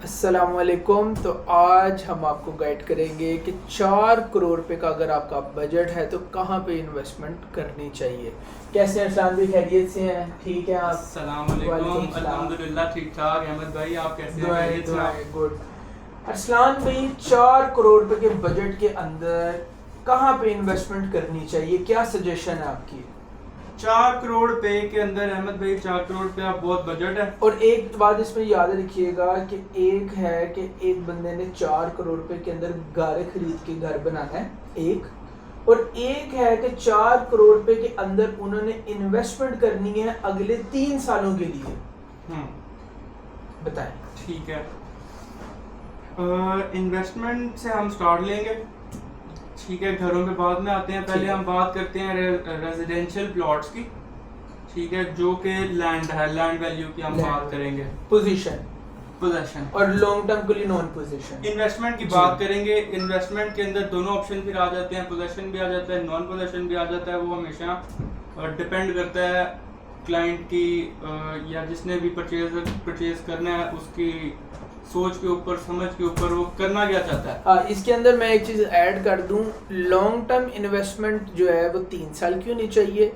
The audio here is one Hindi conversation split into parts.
अस्सलामुअलैकुम। तो आज हम आपको गाइड करेंगे कि 4 करोड़ रुपए का अगर आपका बजट है तो कहाँ पे इन्वेस्टमेंट करनी चाहिए। कैसे हैं अरसलान भाई, खैरियत से हैं? ठीक है आप? अस्सलामुअलैकुम। अल्हम्दुलिल्लाह ठीक ठाक। अहमद भाई आप कैसे हैं? खैरियत से आप? गुड। अरसलान भाई, 4 करोड़ रुपए के बजट के अंदर कहाँ पे इन्वेस्टमेंट करनी चाहिए, क्या सजेशन है आपकी? 4 करोड़ रुपए के अंदर अहमद भाई, 4 करोड़ रुपए आप बहुत बजट है। और एक बात इसमें याद रखिएगा कि एक है कि एक बंदे ने 4 करोड़ रुपए के अंदर गाड़ी खरीद के घर बनाना है एक, और एक है कि 4 करोड़ रुपए के अंदर उन्होंने इन्वेस्टमेंट करनी है अगले 3 सालों के लिए। बताएं। ठीक है, इन्वेस्टमेंट से हम स्टार्ट लेंगे। ठीक है, घरों पे बाद में आते हैं। पहले हम बात करते हैं रेजिडेंशियल प्लॉट्स की। ठीक है, जो कि लैंड है, लैंड वैल्यू की हम बात करेंगे। पोजीशन और लॉन्ग टर्म के लिए नॉन पोजीशन इन्वेस्टमेंट की बात करेंगे। इन्वेस्टमेंट के अंदर दोनों ऑप्शन फिर आ जाते हैं, पोजीशन भी आ जाता है, नॉन पोजीशन भी आ जाता है। वो हमेशा डिपेंड करता है क्लाइंट की या जिसने भी परचेज करना है उसकी सोच के ऊपर, समझ के ऊपर, वो करना क्या चाहता है। हाँ, इसके अंदर मैं एक चीज़ ऐड कर दूं, लॉन्ग टर्म इन्वेस्टमेंट जो है वो 3 साल की होनी चाहिए,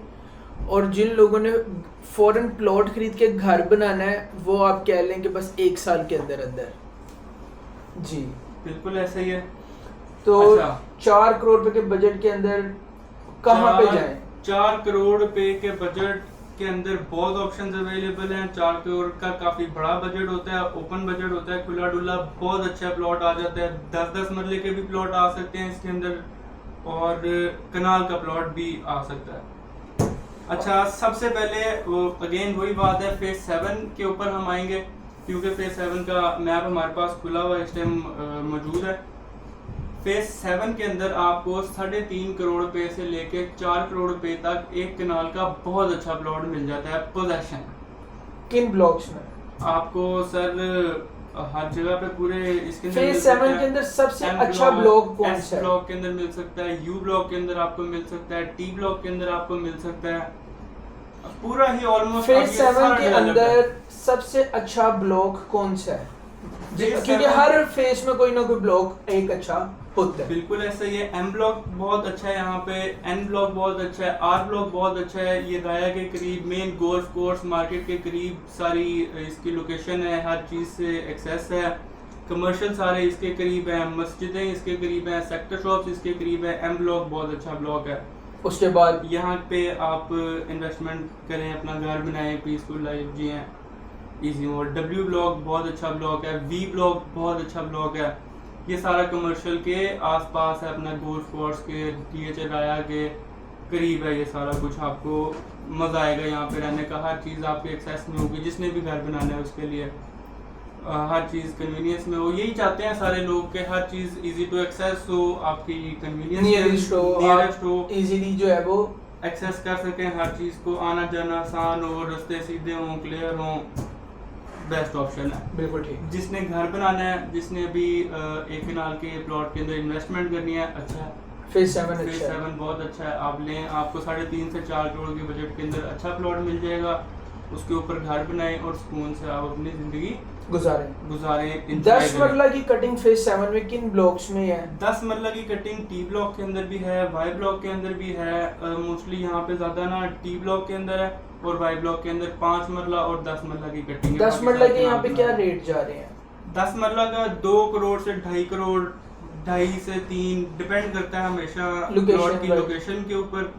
और जिन लोगों ने फॉरेन प्लॉट खरीद के घर बनाना है वो आप कह लें कि बस 1 साल के अंदर अंदर। जी बिल्कुल ऐसा ही है। तो अच्छा, 4 करोड़ रुपए के बजट के अंदर कहाँ पे जाएं? 4 करोड़ रुपए के बजट के अंदर बहुत ऑप्शंस अवेलेबल हैं। 4 करोड़ का काफी बड़ा बजट होता है, ओपन बजट होता है, खुला डुला बहुत अच्छा प्लॉट आ जाता है। 10-10 मरले के भी प्लॉट आ सकते हैं इसके अंदर, और कनाल का प्लॉट भी आ सकता है। अच्छा, सबसे पहले वो अगेन वही बात है, फेज 7 के ऊपर हम आएंगे, क्योंकि फेज 7 का मैप हमारे पास खुला हुआ इस टाइम मौजूद है। फेज 7 के अंदर आपको 3.5 करोड़ रुपए से लेके 4 करोड़ रुपए तक एक कनाल का बहुत अच्छा प्लॉट मिल जाता है। पोजेशन किन ब्लॉक्स में? आपको सर हर जगह पे पूरे इसके अंदर फेज 7 के अंदर सबसे अच्छा ब्लॉक कौन सा है? ब्लॉक के अंदर मिल सकता है, यू ब्लॉक के अंदर आपको मिल सकता है, टी ब्लॉक के अंदर आपको मिल सकता है। पूरा ही ऑलमोस्ट फेज 7 के अंदर सबसे अच्छा ब्लॉक कौन सा है? क्योंकि हर फेज में कोई ना कोई ब्लॉक एक अच्छा होता है। बिल्कुल ऐसा ही है। एम ब्लॉक बहुत अच्छा है यहाँ पे, एन ब्लॉक बहुत अच्छा है, आर ब्लॉक बहुत अच्छा है। ये राया के करीब, मेन गोल्फ कोर्स मार्केट के करीब सारी इसकी लोकेशन है, हर चीज़ से एक्सेस है। कमर्शियल सारे इसके करीब हैं, मस्जिदें इसके करीब हैं, सेक्टर शॉप्स इसके करीब है। एम ब्लॉक बहुत अच्छा ब्लॉक है। उसके बाद यहाँ पे आप इन्वेस्टमेंट करें, अपना घर बनाएं, पीसफुल लाइफ जिएं, इजी। और डब्ल्यू ब्लॉक बहुत अच्छा ब्लॉक है, वी ब्लॉक बहुत अच्छा ब्लॉक है। ये सारा कमर्शियल के आसपास है, अपना गोल्फ कोर्स के, DH राया के करीब है। ये सारा कुछ आपको मज़ा आएगा यहाँ पे रहने का। हर चीज़ आपके एक्सेस में होगी, जिसने भी घर बनाना है उसके लिए हर चीज़ कन्वीनियंस में हो। यही चाहते हैं सारे लोग कि हर चीज़ इजी टू एक्सेस हो, आपकी कन्वीनियंस नियरेस्ट हो, इजीली जो है वो एक्सेस कर सकें हर चीज़ को, आना जाना आसान हो, रास्ते सीधे हों, क्लियर हों। बेस्ट ऑप्शन है। बिल्कुल ठीक। जिसने घर बनाना है, जिसने भी एक कनाल के प्लॉट के अंदर इन्वेस्टमेंट करनी है, अच्छा है। फेज 7 फेज 7 बहुत अच्छा है, आप लें। आपको 3.5 से 4 करोड़ के बजट के अंदर अच्छा प्लॉट मिल जाएगा। उसके ऊपर घर बनाएं और सुकून से आप अपनी जिंदगी गुजारें। 10 मरला की कटिंग फेज 7 में किन ब्लॉक्स में है? 10 मरला की कटिंग टी ब्लॉक के अंदर भी है, वाई ब्लॉक के अंदर भी है। मोस्टली यहाँ पे ज्यादा ना टी ब्लॉक के अंदर है, और वाई ब्लॉक के अंदर 5 मरला और 10 मरला की कटिंग है। 10 मरला के यहाँ पे क्या रेट जा रहे हैं? 10 मरला का 2 करोड़ से 2.5 करोड़, 2.5 से 3, डिपेंड करता है हमेशा प्लॉट की लोकेशन के ऊपर।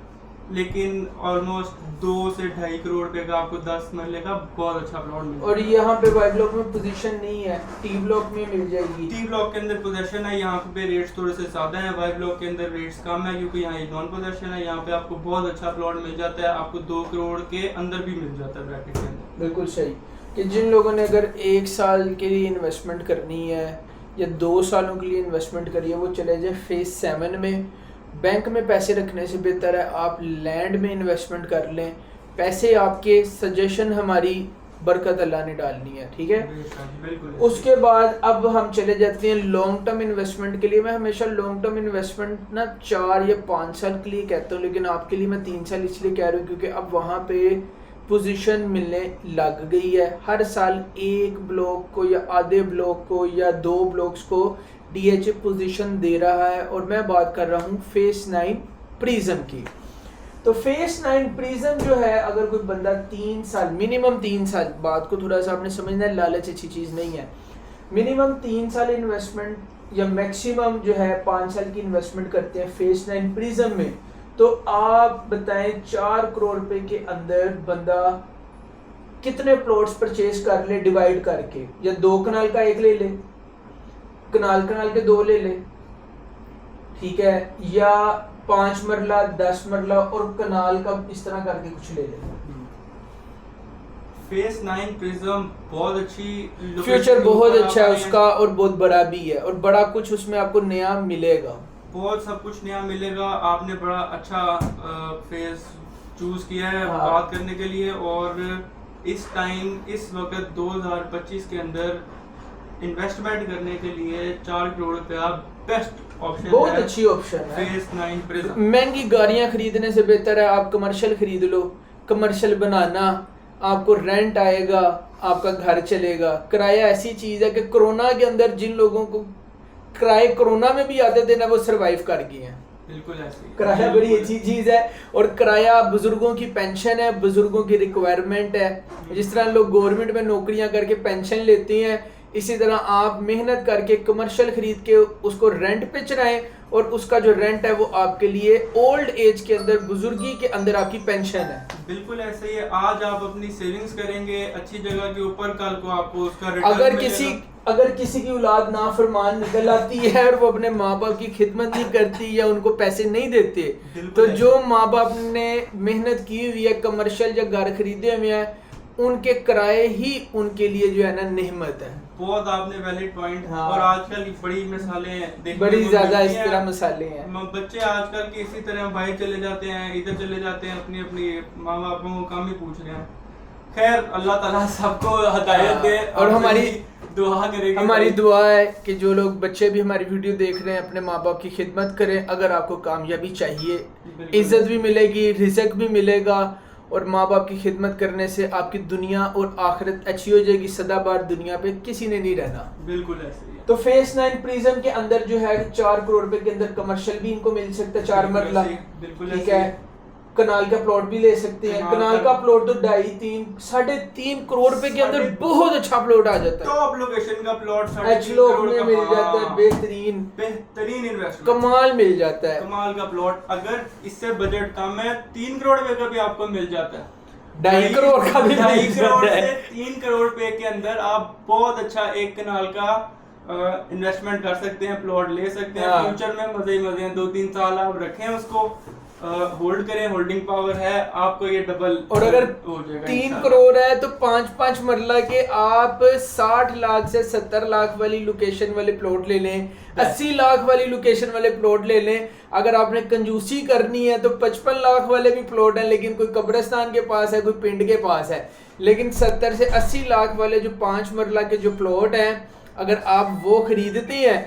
लेकिन ऑलमोस्ट 2 से 2.5 करोड़ रुपए का आपको 10 मरले का बहुत अच्छा प्लॉट मिलेगा। और यहाँ पे वाई ब्लॉक में पोजीशन नहीं है, टी ब्लॉक में मिल जाएगी। टी ब्लॉक के अंदर पोजीशन है, यहाँ पे रेट्स थोड़े से ज्यादा हैं। वाई ब्लॉक के अंदर रेट्स कम है, क्योंकि यहाँ नॉन पोजीशन है। यहाँ पे आपको बहुत अच्छा प्लॉट मिल जाता है, आपको 2 करोड़ के अंदर भी मिल जाता है ब्रैकेट के अंदर। बिल्कुल सही। कि जिन लोगों ने अगर 1 साल के लिए इन्वेस्टमेंट करनी है या 2 सालों के लिए इन्वेस्टमेंट करी है, वो चले जाए फेज 7 में। बैंक में पैसे रखने से बेहतर है आप लैंड में इन्वेस्टमेंट कर लें। पैसे आपके, सजेशन हमारी, बरकत अल्लाह ने डालनी है, ठीक है। बिल्कुल। उसके बाद अब हम चले जाते हैं लॉन्ग टर्म इन्वेस्टमेंट के लिए। मैं हमेशा लॉन्ग टर्म इन्वेस्टमेंट ना 4 या 5 साल के लिए कहता हूँ, लेकिन आपके लिए मैं 3 साल इसलिए कह रहा हूँ क्योंकि अब वहाँ पे पोजीशन मिलने लग गई है। हर साल एक ब्लॉक को या आधे ब्लॉक को या 2 ब्लॉक्स को DHA पोजीशन दे रहा है। और मैं बात कर रहा हूँ फेस 9 प्रिज्म की। तो फेस 9 प्रिज्म जो है, अगर कोई बंदा 3 साल, मिनिमम 3 साल, बात को थोड़ा सा आपने समझना है, लालच अच्छी चीज़ नहीं है। मिनिमम 3 साल इन्वेस्टमेंट या मैक्सिमम जो है 5 साल की इन्वेस्टमेंट करते हैं फेस 9 प्रिज्म में, तो आप बताएं 4 करोड़ रुपए के अंदर बंदा कितने प्लॉट्स परचेज कर ले डिवाइड करके, या 2 कनाल का एक ले ले, कनाल के 2 ले ले, ठीक है, या 5 मरला 10 मरला और कनाल का इस तरह करके कुछ ले ले। फेस 9 प्रिज्म बहुत अच्छी, फ्यूचर बहुत अच्छा है उसका और बहुत बड़ा भी है और बड़ा कुछ उसमें आपको नया मिलेगा, बहुत सब कुछ नया मिलेगा। आपने बड़ा अच्छा फेस चूज किया है हाँ। बात करने के लिए। और इस टाइम इस वक्त 2025 के अंदर इन्वेस्टमेंट करने के लिए 4 करोड़ रुपया बेस्ट ऑप्शन बहुत है, अच्छी ऑप्शन है। Face 9 prism. महंगी गाड़ियां खरीदने से बेहतर है आप कमर्शियल खरीद लो। कमर्शियल बनाना, आपको रेंट आएगा, आपका घर चलेगा। किराया ऐसी चीज है कि कोरोना के अंदर जिन लोगों को किराए कोरोना में भी आते थे ना, वो सरवाइव कर गए हैं। बिल्कुल ऐसे किराया बड़ी अच्छी चीज है। और किराया बुजुर्गों की पेंशन है, बुजुर्गों की रिक्वायरमेंट है। जिस तरह लोग गवर्नमेंट में नौकरियां करके पेंशन लेते हैं, इसी तरह आप मेहनत करके कमर्शियल खरीद के उसको रेंट पे चलाएं और उसका जो रेंट है वो आपके लिए ओल्ड एज के अंदर, बुजुर्गी के अंदर आपकी पेंशन है। बिल्कुल ऐसे ही है। आज आप अपनी सेविंग्स करेंगे अच्छी जगह के ऊपर, कल को आपको उसका रिटर्न अगर किसी की औलाद नाफरमान निकल आती है और वो अपने माँ बाप की खिदमत नहीं करती या उनको पैसे नहीं देते, तो जो माँ बाप ने मेहनत की हुई है, कमर्शियल या घर खरीदे हुए हैं, उनके किराए ही उनके लिए जो है ना नेमत है। बहुत आपने वैलिड पॉइंट। हाँ। और आजकल की बड़ी मिसालें देखने बड़ी को ज्यादा मिलती इस हैं। तरह मसाले हैं। बच्चे आजकल के इसी तरह भाई चले जाते हैं, इधर चले जाते हैं, अपनी अपनी माँ बापों को काम ही पूछ रहे हैं। खैर अल्लाह ताला सबको हिदायत दे। और हमारी दुआ करेंगे, हमारी दुआ है कि जो लोग बच्चे भी हमारी वीडियो देख रहे हैं अपने माँ बाप की खिदमत करें। अगर आपको कामयाबी चाहिए, इज्जत भी मिलेगी, रिज़्क भी मिलेगा और माँ बाप की खिदमत करने से आपकी दुनिया और आखिरत अच्छी हो जाएगी। सदाबार दुनिया पे किसी ने नहीं रहना। बिल्कुल ऐसे ही है। तो फेस 9 प्रिज्म के अंदर जो है 4 करोड़ रुपए के अंदर कमर्शियल भी इनको मिल सकता है, 4 मरला, बिल्कुल ठीक ऐसे ही। है। कनाल का प्लॉट भी ले सकते हैं। कनाल का प्लॉट तो 2.5-3 करोड़ रुपए के अंदर बहुत अच्छा प्लॉट आ जाता है। टॉप लोकेशन का प्लॉट एच लोक में मिल जाता है, बेहतरीन इन्वेस्टमेंट, कमाल मिल जाता है। कमाल का प्लॉट। अगर इससे बजट कम है 3 करोड़ रुपए का भी आपको मिल जाता है। 2.5 करोड़ का भी 2.5 मिल करोड़ जाता से है। 3 करोड़ रुपए के अंदर आप बहुत अच्छा 1 कनाल का इन्वेस्टमेंट कर सकते हैं, प्लॉट ले सकते हैं। हाँ। फ्यूचर में मजे ही मजे हैं। 2-3 साल आप रखें उसको, होल्ड करें, होल्डिंग पावर है आपको, ये डबल और अगर हो जाएगा 3 इंशाल्लाह। करोड़ है तो 5-5 मरला के आप 60 लाख से 70 लाख वाली लोकेशन वाले प्लॉट ले लें, 80 लाख वाली लोकेशन वाले प्लॉट ले लें। अगर आपने कंजूसी करनी है तो 55 लाख वाले भी प्लॉट हैं, लेकिन कोई कब्रिस्तान के पास है, कोई पिंड के पास है। लेकिन 70 से 80 लाख वाले जो 5 मरला के जो प्लॉट हैं, अगर आप वो खरीदते हैं,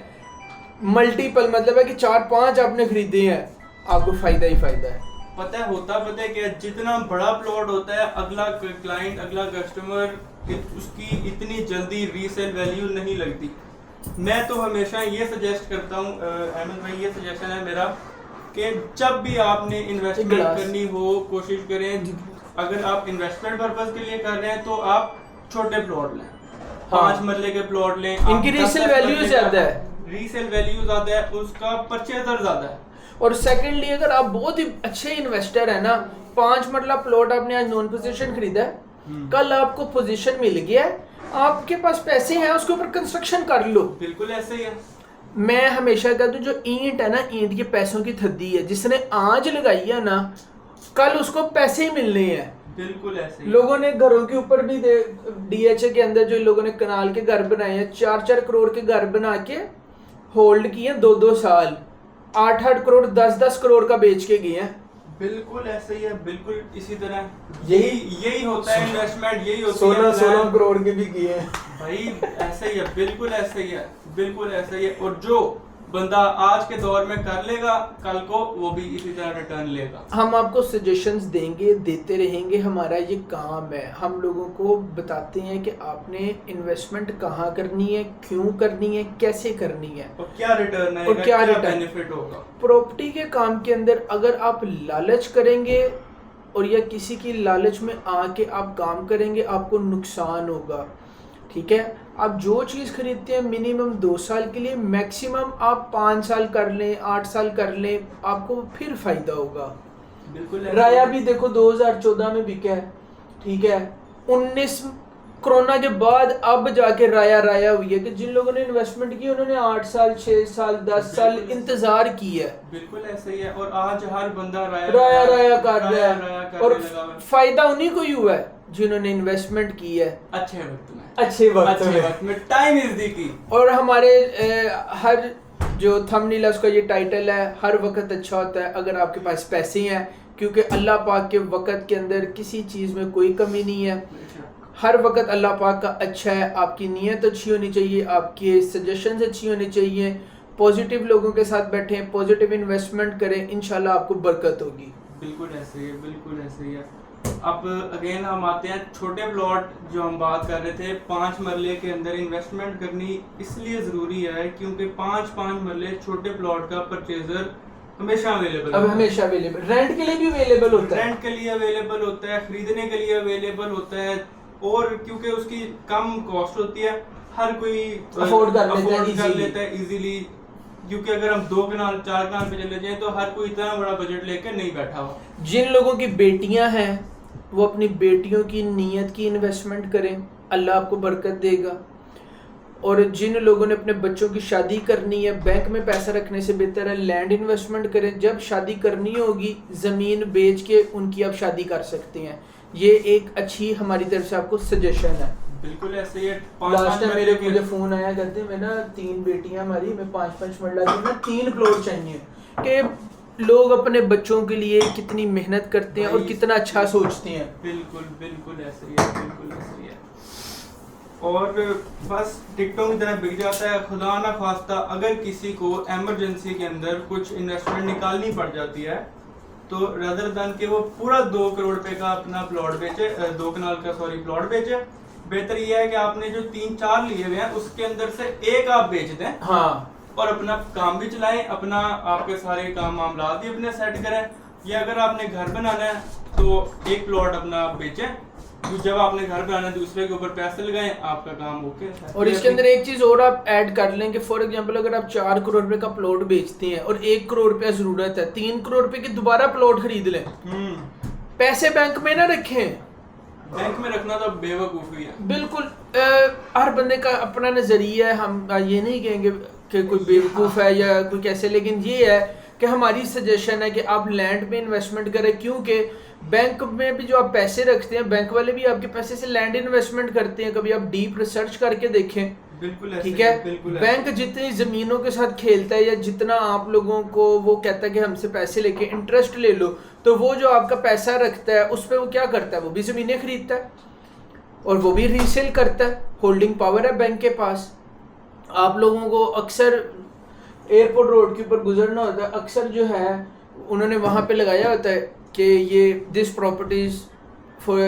मल्टीपल मतलब है कि 4-5 आपने खरीदे हैं, आपको फायदा ही फायदा है। पता है कि जितना बड़ा प्लॉट होता है, अगला क्लाइंट, अगला कस्टमर उसकी इतनी जल्दी रीसेल वैल्यू नहीं लगती। मैं तो हमेशा ये सजेस्ट करता हूँ, अहमद भाई, ये सजेशन है मेरा कि जब भी आपने इन्वेस्टमेंट करनी हो, कोशिश करें, अगर आप इन्वेस्टमेंट पर्पज के लिए कर रहे हैं तो आप छोटे प्लॉट लें। 5 मरले के प्लॉट लें। इनकी रीसेल वैल्यू ज्यादा है, रीसेल वैल्यू ज्यादा है, उसका परचेजर ज्यादा है। और सेकंडली अगर आप बहुत ही अच्छे इन्वेस्टर है ना, 5 मरला प्लॉट आपने आज नॉन पोजीशन खरीदा है, कल आपको पोजीशन मिल गया है, आपके पास पैसे हैं, उसके ऊपर कंस्ट्रक्शन कर लो। बिल्कुल ऐसे ही है। मैं हमेशा कहता हूँ, जो ईंट है ना, ईंट के पैसों की थद्दी है, जिसने आज लगाई है ना, कल उसको पैसे ही मिलने हैं। बिल्कुल ऐसे ही। लोगों ने घरों के ऊपर भी DHA के अंदर जो लोगों ने कनाल के घर बनाए हैं, 4-4 करोड़ के घर बना के होल्ड किए 2-2 साल, 8-8 करोड़ 10-10 करोड़ का बेच के गए हैं। बिल्कुल ऐसे ही है। बिल्कुल इसी तरह यही होता है इन्वेस्टमेंट, यही होती है 16 करोड़ के भी किए हैं भाई। ऐसे ही है, बिल्कुल ऐसे ही है, बिल्कुल ऐसे ही है। और जो बंदा आज के दौर में कर लेगा, कल को वो भी इसी तरह रिटर्न लेगा। हम आपको सजेशंस देंगे, देते रहेंगे, हमारा ये काम है। हम लोगों को बताते हैं कि आपने इन्वेस्टमेंट कहाँ करनी है, क्यों करनी है, कैसे करनी है और क्या रिटर्न है और क्या बेनिफिट होगा। प्रॉपर्टी के काम के अंदर अगर आप लालच करेंगे और या किसी की लालच में आके आप काम करेंगे, आपको नुकसान होगा। ठीक है, आप जो चीज़ खरीदते हैं मिनिमम 2 साल के लिए, मैक्सिमम आप 5 साल कर लें, 8 साल कर लें, आपको फिर फ़ायदा होगा। बिल्कुल। राया भी देखो 2014 में बिका है, ठीक है, 19 कोरोना के बाद अब जाके राया हुई है कि जिन लोगों ने इन्वेस्टमेंट की उन्होंने 8 साल, 6 साल, 10 साल इंतजार की है। बिल्कुल ऐसे ही है। और आज हर बंदा राया कर रहा है और फायदा उन्हीं को ही हुआ है जिन्होंने इन्वेस्टमेंट की है अच्छे वक्त में। Time is the key. और हमारे हर जो थंबनेल है उसका ये टाइटल है, हर वक्त अच्छा होता है अगर आपके पास पैसे हैं, क्योंकि अल्लाह पाक के वक्त के अंदर किसी चीज़ में कोई कमी नहीं है। हर वक्त अल्लाह पाक का अच्छा है। आपकी नीयत अच्छी होनी चाहिए, आपकी सजेशंस अच्छी होनी चाहिए, पॉजिटिव लोगों के साथ बैठें, पॉजिटिव इन्वेस्टमेंट करें, इंशाल्लाह आपको बरकत होगी। बिल्कुल ऐसे ही है, बिल्कुल ऐसे ही है। अब अगेन हम आते हैं छोटे प्लॉट जो हम बात कर रहे थे, 5 मरले के अंदर इन्वेस्टमेंट करनी इसलिए ज़रूरी है क्योंकि 5 मरले छोटे प्लॉट का परचेजर हमेशा अवेलेबल, अब हमेशा अवेलेबल, रेंट के लिए भी अवेलेबल होता है, रेंट के लिए अवेलेबल होता है, खरीदने के लिए अवेलेबल होता है। और क्योंकि उसकी कम कॉस्ट होती है, हर कोई अफोर्ड कर लेता है इजीली। क्योंकि अगर हम 2 कनाल 4 कनाल पे चले जाएं तो हर कोई इतना बड़ा बजट लेकर नहीं बैठा हुआ। जिन लोगों की बेटियां हैं वो अपनी बेटियों की नीयत की इन्वेस्टमेंट करें, अल्लाह आपको बरकत देगा। और जिन लोगों ने अपने बच्चों की शादी करनी है, बैंक में पैसा रखने से बेहतर है लैंड इन्वेस्टमेंट करें। जब शादी करनी होगी ज़मीन बेच के उनकी आप शादी कर सकते हैं। ये एक अच्छी हमारी तरफ से आपको सजेशन है। बिल्कुल ऐसे ही। लास्ट टाइम मेरे मुझे फ़ोन आया करते, मैं ना 3 बेटियां हमारी, मैं 5-5 मरला की ना 3 प्लॉट चाहिए। कि लोग अपने बच्चों के लिए कितनी मेहनत करते हैं और कितना अच्छा सोचते हैं। बिल्कुल बिल्कुल ऐसे ही है, बिल्कुल ऐसे ही है। और बस टिकटों की तरह बिक जाता है। खुदा ना खास्ता अगर किसी को एमरजेंसी के अंदर कुछ इन्वेस्टमेंट निकालनी पड़ जाती है तो रदर देन के वो पूरा 2 करोड़ रुपए का अपना प्लॉट बेचे, 2 कनाल का प्लॉट बेचे। बेहतर यह है कि आपने जो 3-4 लिए हुए हैं उसके अंदर से एक आप बेच दें, हाँ, और अपना काम भी चलाएं, अपना आपके सारे काम मामला भी अपने सेट करें। या अगर आपने घर बनाना है तो एक प्लॉट अपना बेचें, जब आपने घर बनाना दूसरे के ऊपर पैसे लगाएं, आपका काम ओके। और इसके अंदर एक चीज और आप ऐड कर लें कि फॉर एग्जांपल अगर आप 4 करोड़ रुपए का प्लॉट बेचते हैं और 1 करोड़ रुपया जरूरत है, 3 करोड़ रुपए की दोबारा प्लॉट खरीद लें। पैसे बैंक में ना रखें, बैंक में रखना तो बेवकूफ़ी है। बिल्कुल। हर बंदे का अपना नजरिया है, हम ये नहीं कहेंगे कि कोई बेवकूफ़ है या कोई कैसे, लेकिन ये है कि हमारी सजेशन है कि आप लैंड में इन्वेस्टमेंट करें। क्योंकि बैंक में भी जो आप पैसे रखते हैं, बैंक वाले भी आपके पैसे से लैंड इन्वेस्टमेंट करते हैं। कभी आप डीप रिसर्च करके देखें, बिल्कुल ठीक है। बैंक जितनी ज़मीनों के साथ खेलता है या जितना आप लोगों को वो कहता है कि हमसे पैसे लेके इंटरेस्ट ले लो, तो वो जो आपका पैसा रखता है उस पर वो क्या करता है, वो भी ज़मीनें खरीदता है और वो भी रीसेल करता है। होल्डिंग पावर है बैंक के पास। आप लोगों को अक्सर एयरपोर्ट रोड के ऊपर गुजरना होता है, अक्सर जो है उन्होंने वहाँ पे लगाया होता है कि ये this properties for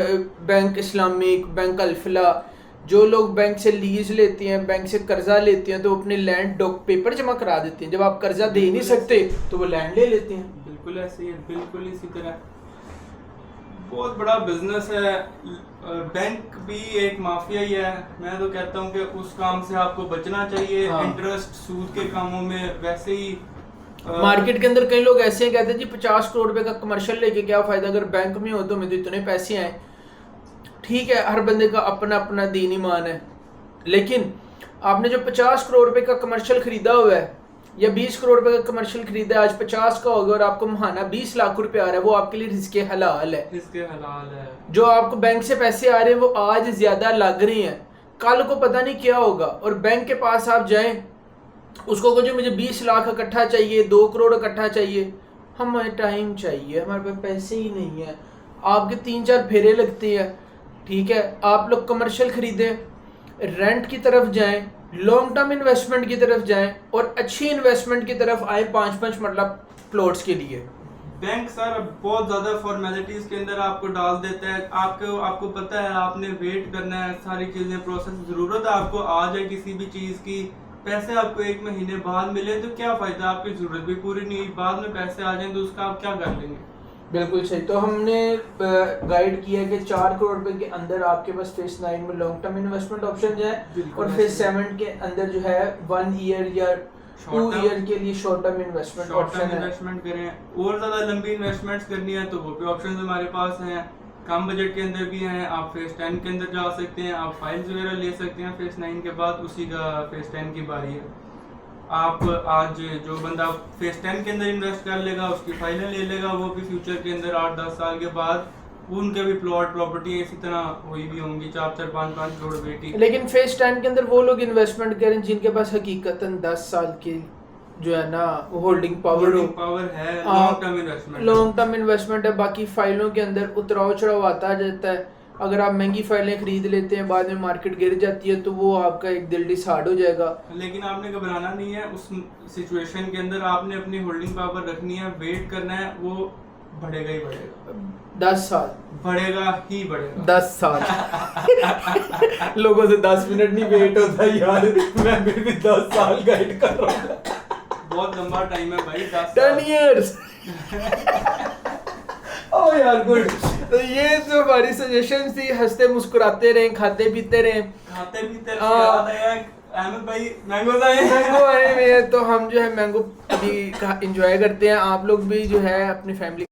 bank Islamic, bank Alfalah. जो लोग बैंक से लीज लेते हैं, बैंक से कर्जा लेते हैं, तो अपने लैंड डॉक पेपर जमा करा देते हैं। जब आप कर्जा दे नहीं सकते तो वो लैंड ले लेते हैं। बिल्कुल ऐसे ही है, बिल्कुल इसी तरह। बहुत बड़ा बिजनेस है। बैंक भी एक माफिया ही है। मैं तो कहता हूँ कि उस काम से आपको बचना चाहिए। हाँ। इंटरेस्ट सूद के कामों में वैसे ही मार्केट के अंदर कई लोग ऐसे हैं, कहते हैं जी 50 करोड़ रुपए का कमर्शियल लेके क्या फायदा, अगर बैंक में हो तो मैं तो इतने पैसे आए। ठीक है, हर बंदे का अपना अपना दीन ईमान है, लेकिन आपने जो 50 करोड़ रुपए का कमर्शियल खरीदा हुआ है या 20 करोड़ रुपए का कमर्शियल खरीदा है, आज 50 का होगा और आपको महाना 20 लाख रुपए आ रहा है, वो आपके लिए रिस्के हलाल है। रिस्के हलाल है। जो आपको बैंक से पैसे आ रहे हैं वो आज ज्यादा लग रहे हैं, कल को पता नहीं क्या होगा। और बैंक के पास आप जाएं, उसको कहो मुझे 20 लाख इकट्ठा चाहिए, 2 करोड़ इकट्ठा चाहिए, हमें टाइम चाहिए, हमारे पास पैसे ही नहीं है। आपके 3-4 फेरे लगते हैं। ठीक है, आप लोग कमर्शियल खरीदें, रेंट की तरफ जाएं, लॉन्ग टर्म इन्वेस्टमेंट की तरफ जाएं और अच्छी इन्वेस्टमेंट की तरफ आए 5-5 मतलब प्लॉट्स के लिए? बैंक सर बहुत ज्यादा फॉर्मेलिटीज के अंदर आपको डाल देता है। आपको पता है आपने वेट करना है, सारी चीजें प्रोसेस, जरूरत है आपको आ जाए किसी भी चीज की, पैसे आपको 1 महीने बाद मिले तो क्या फायदा, आपकी जरूरत भी पूरी नहीं हुई, बाद में पैसे आ जाए तो उसका आप क्या कर लेंगे। बिल्कुल सही। तो हमने गाइड किया कि 4 करोड़ रुपए के अंदर आपके पास फेज 9 में लॉन्ग टर्म इन्वेस्टमेंट ऑप्शन है बिल्कुल और फेज 7 के अंदर जो है 1 ईयर या 2 ईयर के लिए शॉर्ट टर्म इन्वेस्टमेंट ऑप्शन है। इन्वेस्टमेंट करें और ज्यादा लंबी इन्वेस्टमेंट्स करनी है तो वो भी ऑप्शन हमारे पास हैं, कम बजट के अंदर भी हैं। आप फेज 10 के अंदर जा सकते हैं, आप फाइल्स वगैरह ले सकते हैं फेज 9 के बाद, उसी का फेज 10 की बारी है। आप आज जो बंदा फेज 10 के अंदर इन्वेस्ट कर लेगा उसकी फाइलें ले लेगा, वो भी फ्यूचर के अंदर 8-10 साल के बाद उनके भी प्लॉट प्रॉपर्टी इसी तरह हुई भी होंगी 4-4, 5-5 करोड़ रुपए की। लेकिन फेज 10 के अंदर वो लोग इन्वेस्टमेंट करें जिनके पास हकीकतन 10 साल की जो है ना होल्डिंग पावर है, long term investment, long term investment है। बाकी फाइलों के अंदर उतराव चढ़ाव आता जाता है। अगर आप महंगी फाइलें खरीद लेते हैं, बाद में मार्केट गिर जाती है तो वो आपका एक दिल डिसहार्ड हो जाएगा। लेकिन आपने घबराना नहीं है, उस सिचुएशन के अंदर आपने अपनी होल्डिंग पावर रखनी है, वेट करना है, वो बढ़ेगा ही बढ़ेगा। 10 साल बढ़ेगा ही बढ़ेगा। 10 साल लोगों से 10 मिनट नहीं वेट होता यार, मैं भी 10 साल गाइड कर रहा हूँ। बहुत लंबा टाइम है भाई, 10 years। ओ यार गुड। तो ये जो हमारी सजेशन थी, हंसते मुस्कुराते रहें, खाते पीते रहें। खाते पीते याद आया अहमद भाई मैंगो आए हुए हैं, तो हम जो है मैंगो अभी एंजॉय करते हैं। आप लोग भी जो है अपनी फैमिली